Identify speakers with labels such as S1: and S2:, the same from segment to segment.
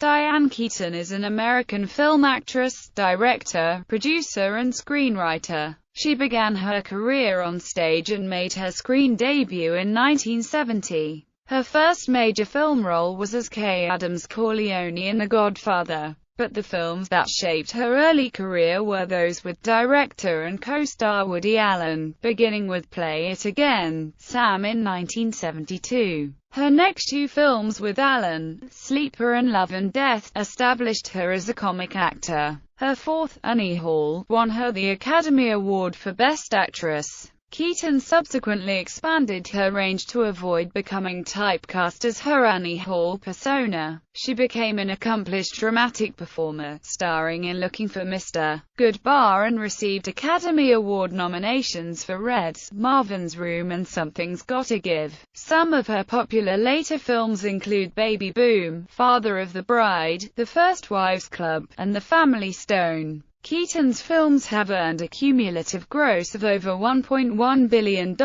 S1: Diane Keaton is an American film actress, director, producer and screenwriter. She began her career on stage and made her screen debut in 1970. Her first major film role was as Kay Adams Corleone in The Godfather, but the films that shaped her early career were those with director and co-star Woody Allen, beginning with Play It Again, Sam in 1972. Her next two films with Allen, Sleeper and Love and Death, established her as a comic actor. Her fourth, Annie Hall, won her the Academy Award for Best Actress. Keaton subsequently expanded her range to avoid becoming typecast as her Annie Hall persona. She became an accomplished dramatic performer, starring in Looking for Mr. Goodbar, and received Academy Award nominations for Red, Marvin's Room and Something's Gotta Give. Some of her popular later films include Baby Boom, Father of the Bride, The First Wives Club, and The Family Stone. Keaton's films have earned a cumulative gross of over $1.1 billion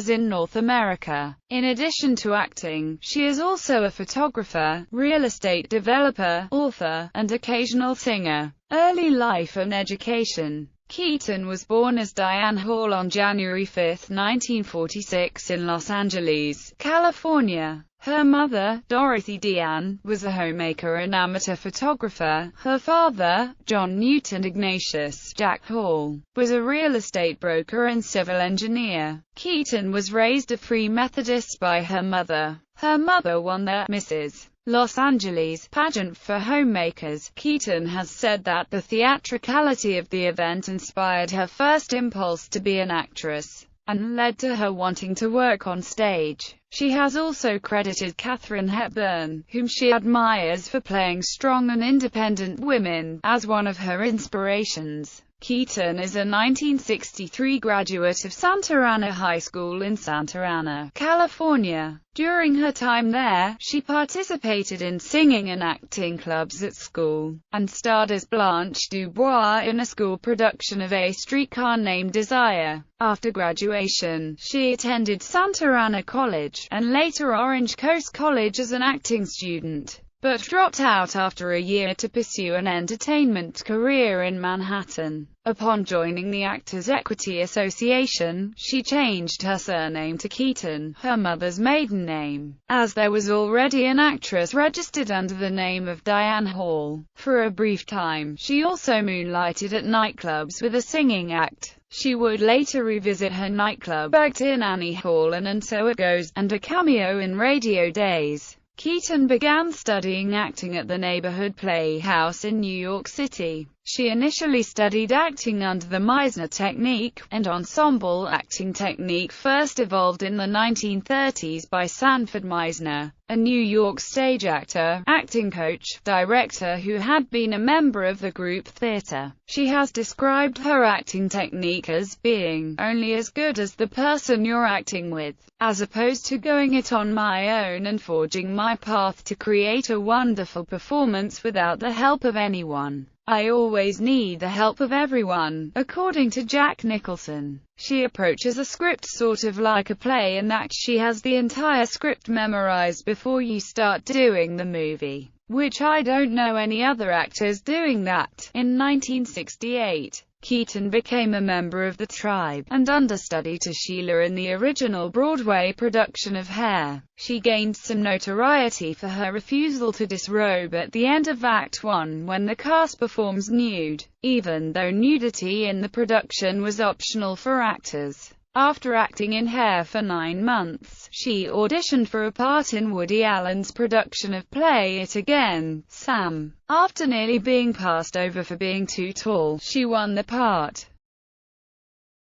S1: in North America. In addition to acting, she is also a photographer, real estate developer, author, and occasional singer. Early life and education. Keaton was born as Diane Hall on January 5, 1946 in Los Angeles, California. Her mother, Dorothy Deanne, was a homemaker and amateur photographer. Her father, John Newton Ignatius Jack Hall, was a real estate broker and civil engineer. Keaton was raised a Free Methodist by her mother. Her mother won the Mrs. Los Angeles pageant for homemakers. Keaton has said that the theatricality of the event inspired her first impulse to be an actress, and led to her wanting to work on stage. She has also credited Katharine Hepburn, whom she admires for playing strong and independent women, as one of her inspirations. Keaton is a 1963 graduate of Santa Ana High School in Santa Ana, California. During her time there, she participated in singing and acting clubs at school, and starred as Blanche Dubois in a school production of A Streetcar Named Desire. After graduation, she attended Santa Ana College, and later Orange Coast College as an acting student, but dropped out after a year to pursue an entertainment career in Manhattan. Upon joining the Actors Equity Association, she changed her surname to Keaton, her mother's maiden name, as there was already an actress registered under the name of Diane Hall. For a brief time, she also moonlighted at nightclubs with a singing act. She would later revisit her nightclub act in Annie Hall and So It Goes, and a cameo in Radio Days. Keaton began studying acting at the Neighborhood Playhouse in New York City. She initially studied acting under the Meisner technique, and ensemble acting technique first evolved in the 1930s by Sanford Meisner, a New York stage actor, acting coach, director who had been a member of the group theater. She has described her acting technique as being only as good as the person you're acting with, as opposed to going it on my own and forging my path to create a wonderful performance without the help of anyone. I always need the help of everyone, according to Jack Nicholson. She approaches a script sort of like a play in that she has the entire script memorized before you start doing the movie, which I don't know any other actors doing that. In 1968, Keaton became a member of the Tribe, and understudy to Sheila in the original Broadway production of Hair. She gained some notoriety for her refusal to disrobe at the end of Act 1 when the cast performs nude, even though nudity in the production was optional for actors. After acting in Hair for 9 months, she auditioned for a part in Woody Allen's production of Play It Again, Sam. After nearly being passed over for being too tall, she won the part.